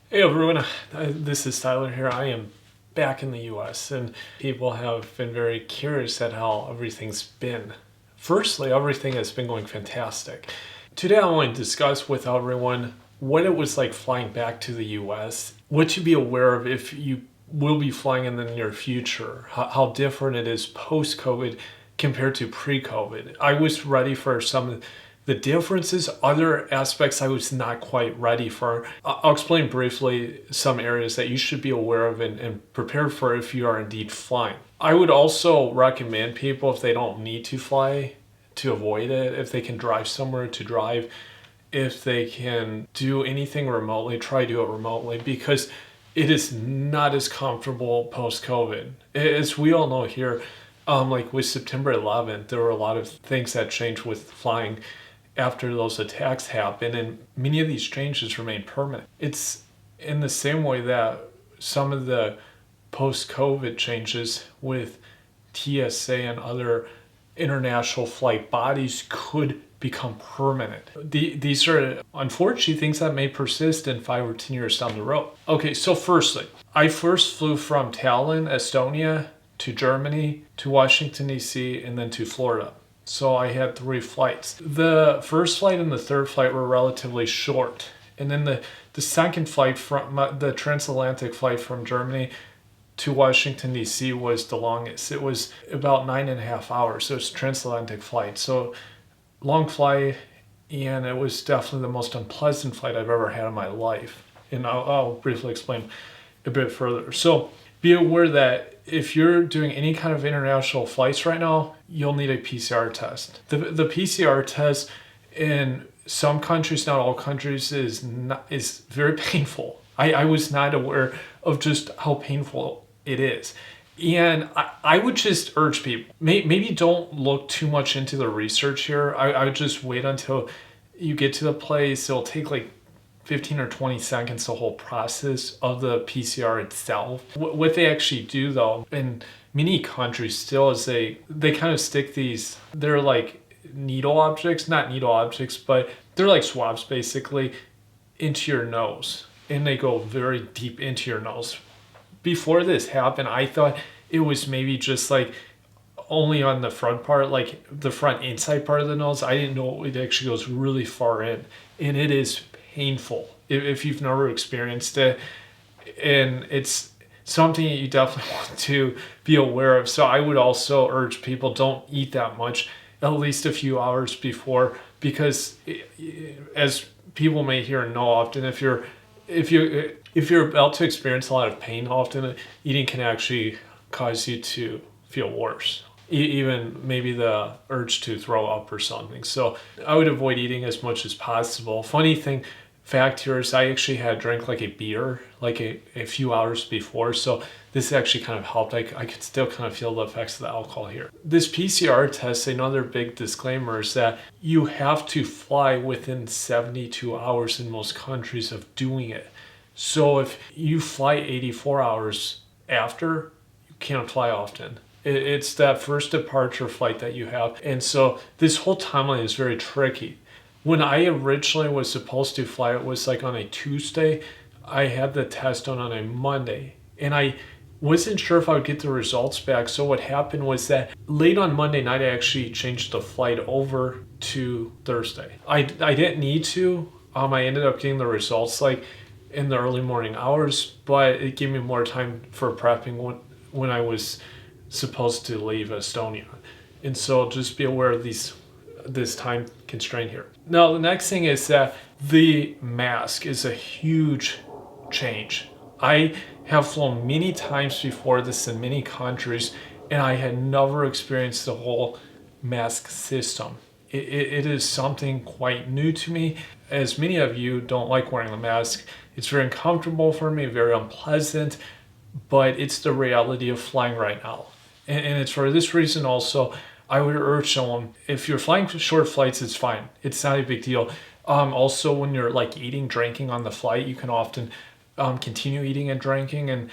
Hey everyone, this is Tyler here. I am back in the US and people have been very curious at how everything's been. Firstly, everything has been going fantastic. Today I want to discuss with everyone what it was like flying back to the US, what to be aware of if you will be flying in the near future, how different it is post-COVID compared to pre-COVID. I was ready for some of the differences, other aspects I was not quite ready for. I'll explain briefly some areas that you should be aware of and prepare for if you are indeed flying. I would also recommend people, if they don't need to fly, to avoid it. If they can drive somewhere, to drive. If they can do anything remotely, try to do it remotely, because it is not as comfortable post-COVID. As we all know here, like with September 11th, there were a lot of things that changed with flying after those attacks happened, and many of these changes remain permanent. It's in the same way that some of the post-COVID changes with TSA and other international flight bodies could become permanent. These are unfortunately things that may persist in 5 or 10 years down the road. Okay, so firstly, I first flew from Tallinn, Estonia, to Germany, to Washington, D.C., and then to Florida. So I had 3 flights. The first flight and the third flight were relatively short. And then the second flight, from the transatlantic flight from Germany to Washington, D.C. was the longest. It was about 9.5 hours. So it's a transatlantic flight. So long flight, and it was definitely the most unpleasant flight I've ever had in my life. And I'll briefly explain a bit further. So be aware that if you're doing any kind of international flights right now, you'll need a PCR test. The PCR test in some countries, not all countries, is very painful. I was not aware of just how painful it is. And I would just urge people, maybe don't look too much into the research here. I would just wait until you get to the place. It'll take like 15 or 20 seconds, the whole process of the PCR itself. What they actually do though, in many countries still, is they kind of stick these, they're like needle objects, not needle objects, but they're like swabs basically, into your nose. And they go very deep into your nose. Before this happened, I thought it was maybe just like only on the front part, like the front inside part of the nose. I didn't know it actually goes really far in, and it is painful if you've never experienced it, and it's something that you definitely want to be aware of. So I would also urge people, don't eat that much, at least a few hours before, because as people may hear and know often, if you're about to experience a lot of pain, often eating can actually cause you to feel worse, even maybe the urge to throw up or something. So I would avoid eating as much as possible. Funny fact here is I actually had drank like a beer like a few hours before, so this actually kind of helped. I could still kind of feel the effects of the alcohol here. This PCR test, another big disclaimer is that you have to fly within 72 hours in most countries of doing it. So if you fly 84 hours after, you can't fly often. It's that first departure flight that you have. And so this whole timeline is very tricky. When I originally was supposed to fly, it was like on a Tuesday. I had the test done on a Monday, and I wasn't sure if I would get the results back. So what happened was that late on Monday night, I actually changed the flight over to Thursday. I didn't need to. I ended up getting the results like in the early morning hours, but it gave me more time for prepping when I was supposed to leave Estonia. And so just be aware of this time constraint here. Now the next thing is that the mask is a huge change. I have flown many times before this in many countries, and I had never experienced the whole mask system. It is something quite new to me. As many of you don't like wearing the mask, it's very uncomfortable for me, very unpleasant, but it's the reality of flying right now. And it's for this reason also, I would urge someone, if you're flying short flights, it's fine. It's not a big deal. Also, when you're like eating, drinking on the flight, you can often continue eating and drinking and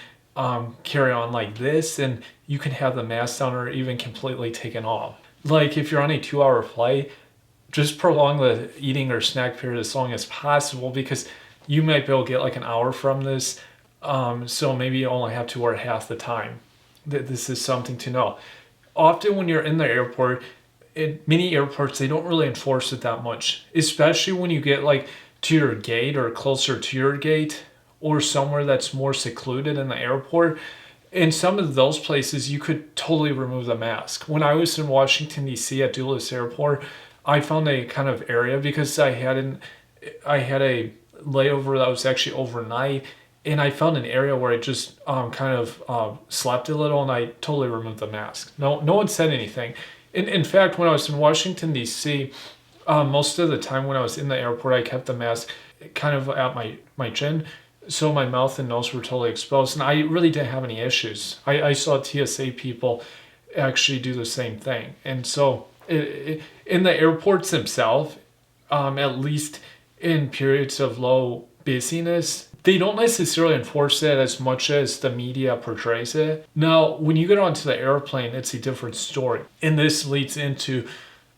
carry on like this, and you can have the mask down or even completely taken off. Like if you're on a 2-hour flight, just prolong the eating or snack period as long as possible, because you might be able to get like an hour from this. So maybe you only have to wear half the time. This is something to know. Often when you're in the airport, in many airports, they don't really enforce it that much, especially when you get like to your gate or closer to your gate or somewhere that's more secluded in the airport. In some of those places, you could totally remove the mask. When I was in Washington, D.C. at Dulles Airport, I found a kind of area because I had a layover that was actually overnight, and I found an area where I just slept a little, and I totally removed the mask. No one said anything. In fact, when I was in Washington, D.C., most of the time when I was in the airport, I kept the mask kind of at my chin, so my mouth and nose were totally exposed, and I really didn't have any issues. I saw TSA people actually do the same thing. And so in the airports themselves, at least in periods of low busyness, they don't necessarily enforce it as much as the media portrays it. Now, when you get onto the airplane, it's a different story. And this leads into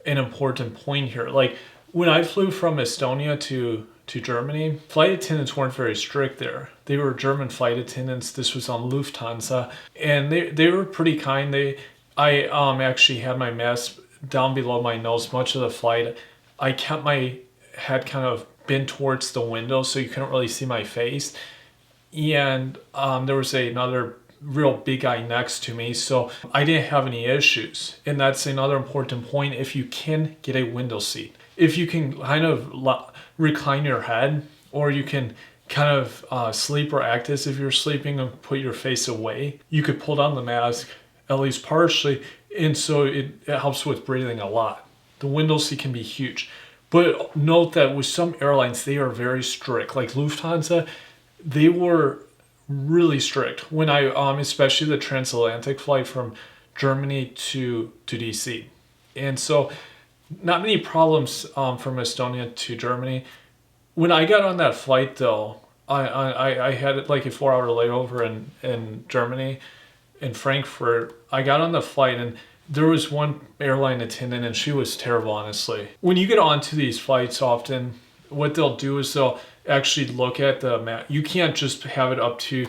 an important point here. Like when I flew from Estonia to Germany, flight attendants weren't very strict there. They were German flight attendants. This was on Lufthansa, and they were pretty kind. I actually had my mask down below my nose much of the flight. I kept my head kind of bent towards the window so you couldn't really see my face. And there was another real big guy next to me, so I didn't have any issues. And that's another important point. If you can get a window seat, if you can kind of recline your head, or you can kind of sleep or act as if you're sleeping and put your face away, you could pull down the mask at least partially, and so it helps with breathing a lot. The window seat can be huge. But note that with some airlines, they are very strict. Like Lufthansa, they were really strict when especially the transatlantic flight from Germany to DC. And so not many problems from Estonia to Germany. When I got on that flight though, I had like a 4-hour layover in Germany, in Frankfurt. I got on the flight and there was one airline attendant and she was terrible, honestly. When you get onto these flights often, what they'll do is they'll actually look at the map. You can't just have it up to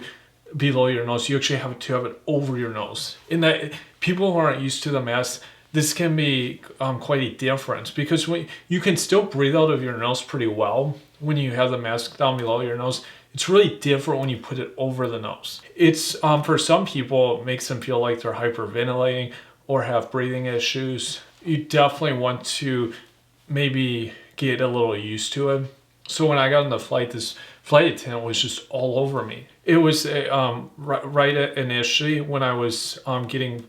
below your nose. You actually have to have it over your nose. In that, people who aren't used to the mask, this can be quite a difference, because you can still breathe out of your nose pretty well when you have the mask down below your nose. It's really different when you put it over the nose. It's for some people, it makes them feel like they're hyperventilating or have breathing issues. You definitely want to maybe get a little used to it. So when I got on the flight, this flight attendant was just all over me. It was right initially when I was getting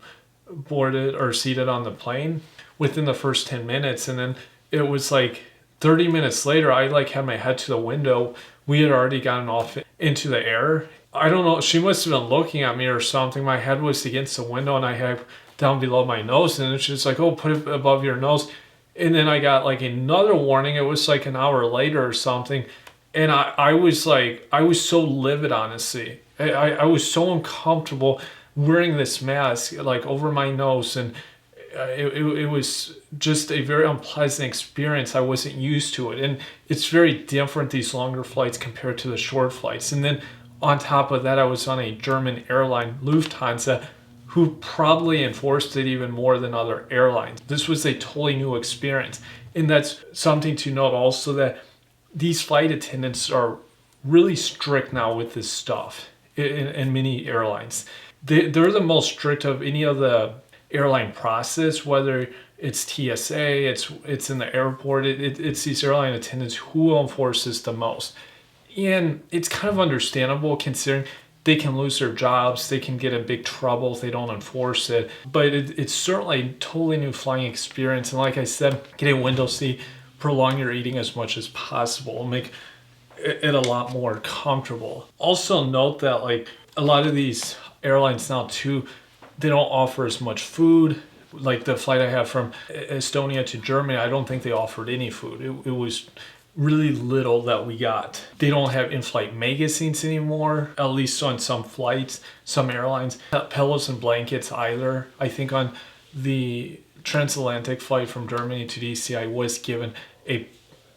boarded or seated on the plane within the first 10 minutes. And then it was like 30 minutes later, I like had my head to the window. We had already gotten off into the air. I don't know, she must have been looking at me or something. My head was against the window and I had down below my nose, and she's like, oh, put it above your nose. And then I got like another warning. It was like an hour later or something. And I was so livid, honestly. I was so uncomfortable wearing this mask like over my nose, and it was just a very unpleasant experience. I wasn't used to it. And it's very different, these longer flights compared to the short flights. And then on top of that, I was on a German airline, Lufthansa, who probably enforced it even more than other airlines. This was a totally new experience. And that's something to note also, that these flight attendants are really strict now with this stuff in many airlines. They're the most strict of any of the airline process, whether it's TSA, it's in the airport, it's these airline attendants who enforces the most. And it's kind of understandable considering they can lose their jobs, they can get in big trouble if they don't enforce it. But it's certainly a totally new flying experience. And like I said, get a window seat, prolong your eating as much as possible, make it a lot more comfortable. Also note that like a lot of these airlines now too, they don't offer as much food. Like the flight I have from Estonia to Germany, I don't think they offered any food. It was really little that we got. They don't have in-flight magazines anymore, at least on some flights, some airlines. Not pillows and blankets either. I think on the transatlantic flight from Germany to DC, I was given a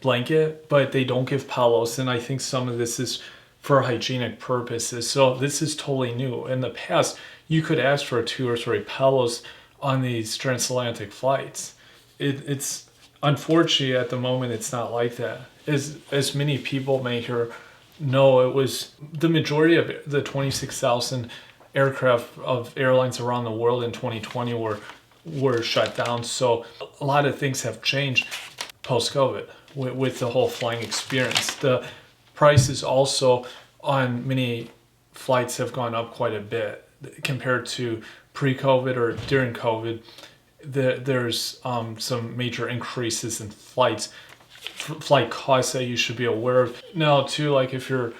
blanket, but they don't give pillows. And I think some of this is for hygienic purposes. So this is totally new. In the past, you could ask for 2 or 3 pillows on these transatlantic flights. It's unfortunately at the moment it's not like that. As many people may hear, no, it was the majority of the 26,000 aircraft of airlines around the world in 2020 were shut down. So a lot of things have changed post-COVID with the whole flying experience. The prices also on many flights have gone up quite a bit compared to pre-COVID or during COVID. There's some major increases in flight costs that you should be aware of. Now too, like if you're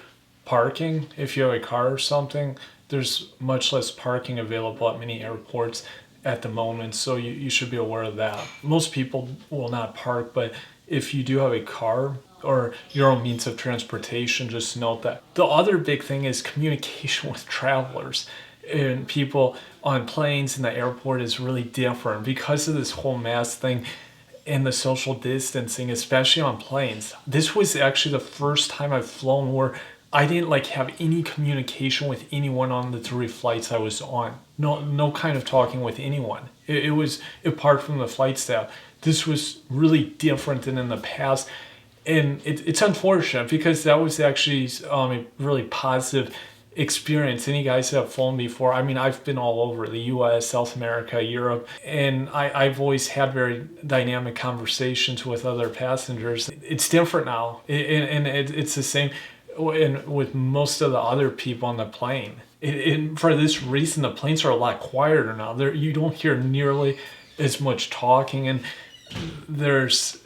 parking, if you have a car or something, there's much less parking available at many airports at the moment, so you should be aware of that. Most people will not park, but if you do have a car or your own means of transportation, just note that. The other big thing is communication with travelers and people on planes and the airport is really different because of this whole mask thing and the social distancing, especially on planes. This was actually the first time I've flown where I didn't have any communication with anyone on the 3 flights I was on. No kind of talking with anyone. It was apart from the flight staff. This was really different than in the past. And it's unfortunate because that was actually a really positive experience. Any guys that have flown before, I mean, I've been all over the US, South America, Europe, and I've always had very dynamic conversations with other passengers. It's different now, and it's the same with most of the other people on the plane. And for this reason, the planes are a lot quieter now. You don't hear nearly as much talking, and there's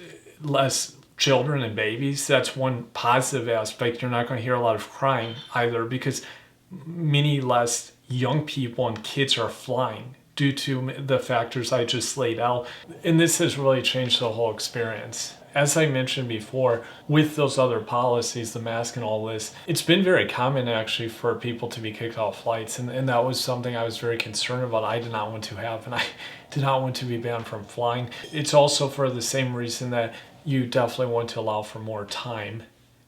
less children and babies. That's one positive aspect. You're not going to hear a lot of crying either because many less young people and kids are flying due to the factors I just laid out. And this has really changed the whole experience. As I mentioned before, with those other policies, the mask and all this, it's been very common actually for people to be kicked off flights. And that was something I was very concerned about. I did not want to happen. I did not want to be banned from flying. It's also for the same reason that you definitely want to allow for more time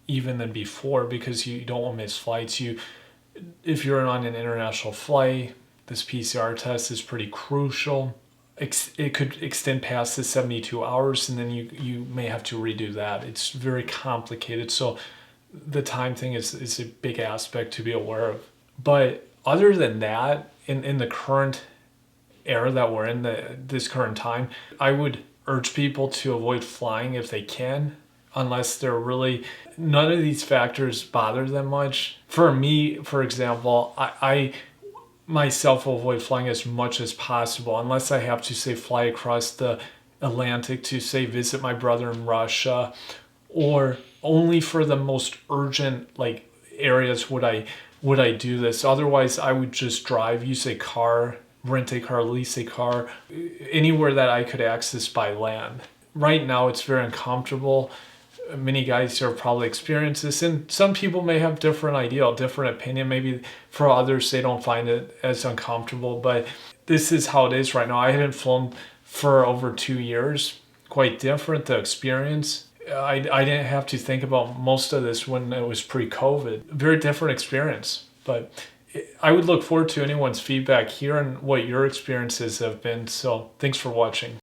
even than before because you don't want to miss flights. If you're on an international flight, this PCR test is pretty crucial. It could extend past the 72 hours and then you may have to redo that. It's very complicated. So the time thing is a big aspect to be aware of. But other than that, in the current era that we're in, this current time, I would urge people to avoid flying if they can, unless they're really, none of these factors bother them much. For me, for example, I myself will avoid flying as much as possible unless I have to, say, fly across the Atlantic to, say, visit my brother in Russia, or only for the most urgent areas would I do this. Otherwise, I would just drive, use a car, rent a car, lease a car, anywhere that I could access by land. Right now, it's very uncomfortable. Many guys here have probably experienced this, and some people may have different opinion. Maybe for others, they don't find it as uncomfortable, but this is how it is right now. I hadn't flown for over 2 years. Quite different, the experience. I didn't have to think about most of this when it was pre-COVID. Very different experience, but I would look forward to anyone's feedback here and what your experiences have been. So thanks for watching.